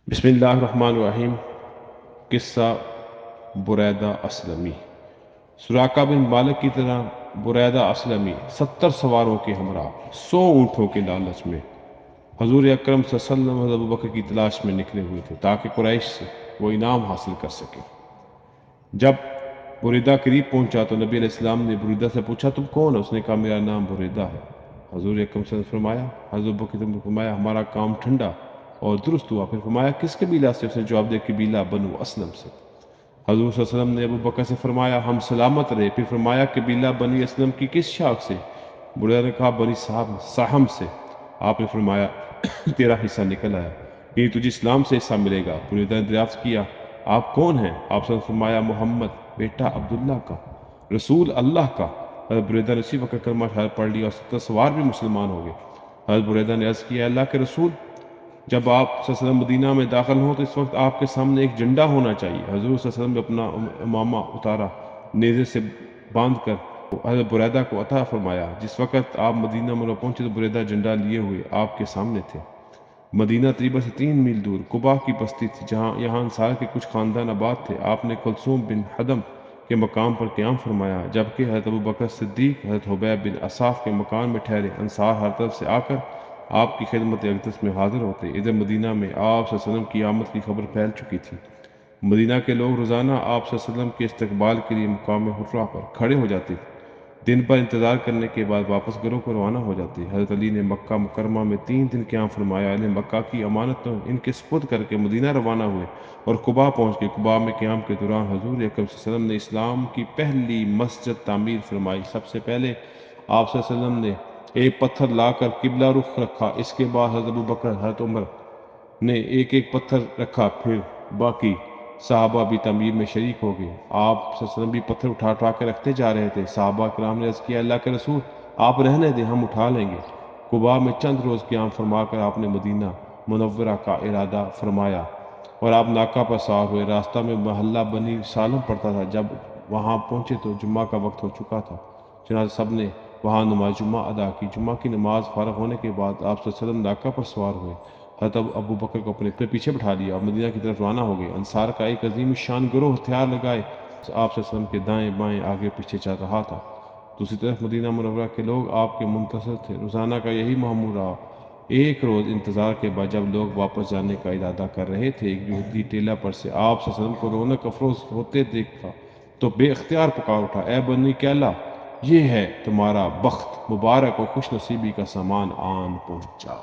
बिस्मिल्लाहिर्रहमानिर्रहीम। किस्सा बुरैदा असलमी। सुराका बिन मालिक की तरह बुरैदा असलमी 70 सवारों के हमरा 100 ऊँटों के लालच में हजूर अकरम सल्लल्लाहु अलैहि वसल्लम अबू बकर की तलाश में निकले हुए थे ताकि कुरैश से वो इनाम हासिल कर सके। जब बुरैदा करीब पहुंचा तो नबी अलैहिस्सलाम ने बुरैदा से पूछा, तुम कौन है? उसने कहा, मेरा नाम बुरैदा है। हजूर अकरम सल्लल्लाहु अलैहि वसल्लम फरमाया, हजरत बकर ने फरमाया, हमारा काम ठंडा और दुरुस्त हुआ। फिर फरमाया, किस कबीला से? उसने जवाब दिया, कबीला बनु असलम से। हजूर सल्लल्लाहु अलैहि वसल्लम ने अबू बकर से फरमाया, हम सलामत रहे। फिर फरमाया, कबीला बनी असलम की किस शाख से? बुरैदा ने कहा, बनी साहम से। आपने फरमाया, तेरा हिस्सा निकल आया, यही तुझे इस्लाम से हिस्सा मिलेगा। बुरैदा ने दरियाफ्त किया, आप कौन हैं? आपने फरमाया, मोहम्मद बेटा अब्दुल्ला का, रसूल अल्लाह का। हज़रत बुरैदा ने उसी वक्त कलमा शहादत पढ़ लिया और 70 सवार भी मुसलमान हो गए। हज़रत बुरैदा ने अर्ज़ किया, अल्लाह के रसूल, जब आप सल्लल्लाहु अलैहि वसल्लम मदीना में दाखिल हों तो इस वक्त आपके सामने एक झंडा होना चाहिए। हजूर सल्लल्लाहु अलैहि वसल्लम ने अपना इमामा उतारा, नेज़े से बांध कर हज़रत बुरैदा को अता फरमाया। जिस वक्त आप मदीना में पहुंचे तो बुरैदा झंडा लिए हुए आपके सामने थे। मदीना तरीबा से 3 मील दूर कुबा की बस्ती थी, जहाँ यहाँ अंसार के कुछ खानदान आबाद थे। आपने कुलसूम बिन हदम के मकाम पर क़याम फरमाया, जबकि हज़रत अबू बकर सिद्दीक हज़रत हुबैब बिन असाफ के मकान में ठहरे। अंसार हर तरफ से आकर आपकी खिदमत अक़दस में हाजिर होते। इधर मदीना में आप सल्लल्लाहु अलैहि वसल्लम की आमद की खबर फैल चुकी थी। मदीना के लोग रोज़ाना आप सल्लल्लाहु अलैहि वसल्लम के इस्तकबाल के लिए मुकाम हुर्रा पर खड़े हो जाते। दिन भर इंतज़ार करने के बाद वापस घरों को रवाना हो जाते। हज़रत अली ने मक्का मुकरमा में 3 दिन क़याम फरमाया। अहले मक्का की अमानत तो इनके सुपुर्द करके मदीना रवाना हुए और कुबा पहुँच गए। कुबा में क़याम के दौरान हजूर अकरम सल्लल्लाहु अलैहि वसल्लम ने इस्लाम की पहली मस्जिद तामीर फरमाई। सबसे पहले आप सल्लल्लाहु अलैहि वसल्लम ने एक पत्थर लाकर किबला रुख रखा। इसके बाद हज़रत अबू बकर, हज़रत उमर ने एक एक पत्थर रखा, फिर बाकी साहबा भी तमीर में शरीक हो गए। आप सल्लल्लाहु अलैहि वसल्लम भी पत्थर उठा उठा के रखते जा रहे थे। साहबा कराम ने अर्ज़ किया, अल्लाह के रसूल, आप रहने दें, हम उठा लेंगे। कुबा में चंद रोज़ क़याम फरमा कर आपने मदीना मुनव्वरा का इरादा फरमाया और आप नाका पर सवार हुए। रास्ता में महल्ला बनी सालम पड़ता था। जब वहाँ पहुँचे तो जुम्मा का वक्त हो चुका था। चुनांचे सब ने वहाँ नमाज जुम्मा अदा की। जुम्मा की नमाज फारग होने के बाद आप सल्लल्लाहु अलैहि वसल्लम नाका पर सवार हुए। हज़रत अबू बकर को अपने पीछे बिठा लिया और मदीना की तरफ रवाना हो गए। अंसार का एक अजीम शान गिरोह हथियार लगाए आप सल्लल्लाहु अलैहि वसल्लम के दाएं बाएं आगे पीछे चल रहा था। दूसरी तरफ मदीना मुनव्वरा के लोग आपके मुंतज़िर थे। रोज़ाना का यही मामूल रहा। एक रोज़ इंतज़ार के बाद जब लोग वापस जाने का इरादा कर रहे थे, एक यहूदी टीला पर से आप सल्लल्लाहु अलैहि वसल्लम को रौनक अफरोज़ होते देखा तो बेख्तियार पुकार उठा, ए बनी कैला, ये है तुम्हारा बख्त, मुबारक और खुश नसीबी का सामान आन पहुंचा।